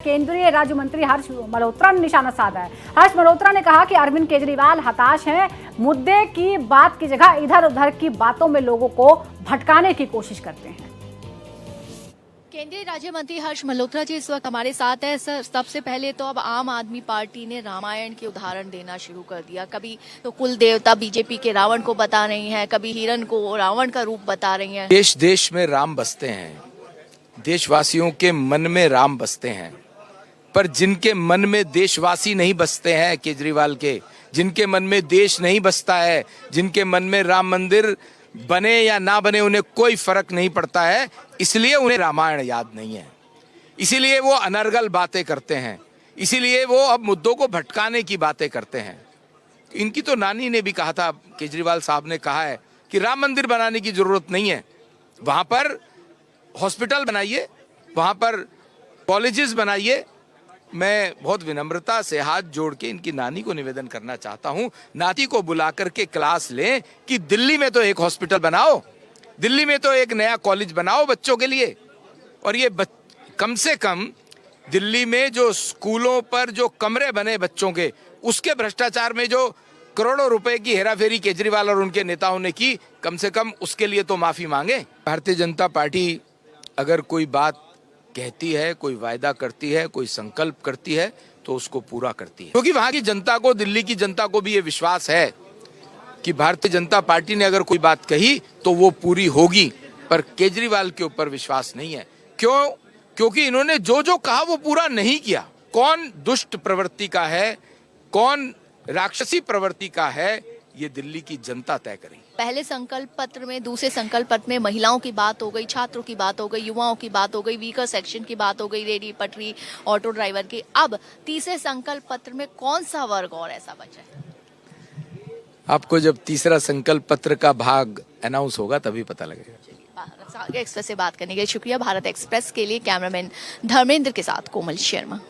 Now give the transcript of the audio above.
केंद्रीय राज्य मंत्री हर्ष मल्होत्रा ने निशाना साधा है। हर्ष मल्होत्रा ने कहा कि अरविंद केजरीवाल हताश हैं, मुद्दे की बात की जगह इधर उधर की बातों में लोगों को भटकाने की कोशिश करते हैं। केंद्रीय राज्य मंत्री हर्ष मल्होत्रा जी इस वक्त हमारे साथ है। सर, सबसे पहले तो अब आम आदमी पार्टी ने रामायण के उदाहरण देना शुरू कर दिया। कभी तो कुल देवता बीजेपी के रावण को बता रही हैं, कभी हिरण को रावण का रूप बता रही हैं। देश देश में राम बसते हैं, देशवासियों के मन में राम बसते हैं, पर जिनके मन में देशवासी नहीं बसते हैं, केजरीवाल के जिनके मन में देश नहीं बसता है, जिनके मन में राम मंदिर बने या ना बने उन्हें कोई फर्क नहीं पड़ता है, इसलिए उन्हें रामायण याद नहीं है, इसीलिए वो अनर्गल बातें करते हैं, इसीलिए वो अब मुद्दों को भटकाने की बातें करते हैं। इनकी तो नानी ने भी कहा था, केजरीवाल साहब ने कहा है कि राम मंदिर बनाने की जरूरत नहीं है, वहां पर हॉस्पिटल बनाइए, वहां पर कॉलेजेस बनाइए। मैं बहुत विनम्रता से हाथ जोड़ के इनकी नानी को निवेदन करना चाहता हूं, नाती को बुला करके क्लास लें कि दिल्ली में तो एक हॉस्पिटल बनाओ, दिल्ली में तो एक नया कॉलेज बनाओ बच्चों के लिए। और ये कम से कम दिल्ली में जो स्कूलों पर जो कमरे बने बच्चों के, उसके भ्रष्टाचार में जो करोड़ों रुपए की हेराफेरी केजरीवाल और उनके नेताओं ने की, कम से कम उसके लिए तो माफी मांगे। भारतीय जनता पार्टी अगर कोई बात कहती है, कोई वायदा करती है, कोई संकल्प करती है, तो उसको पूरा करती है, क्योंकि वहां की जनता को, दिल्ली की जनता को भी ये विश्वास है कि भारतीय जनता पार्टी ने अगर कोई बात कही तो वो पूरी होगी। पर केजरीवाल के ऊपर विश्वास नहीं है। क्यों? क्योंकि इन्होंने जो जो कहा वो पूरा नहीं किया। कौन दुष्ट प्रवृत्ति का है, कौन राक्षसी प्रवृत्ति का है, ये दिल्ली की जनता तय करेगी। पहले संकल्प पत्र में, दूसरे संकल्प पत्र में महिलाओं की बात हो गई, छात्रों की बात हो गई, युवाओं की बात हो गई, वीकर सेक्शन की बात हो गई, रेडी पटरी ऑटो ड्राइवर की। अब तीसरे संकल्प पत्र में कौन सा वर्ग और ऐसा बचा है? आपको जब तीसरा संकल्प पत्र का भाग अनाउंस होगा तभी पता लगेगा। भारत एक्सप्रेस से बात करने के लिए शुक्रिया। भारत एक्सप्रेस के लिए कैमरामैन धर्मेंद्र के साथ कोमल शर्मा।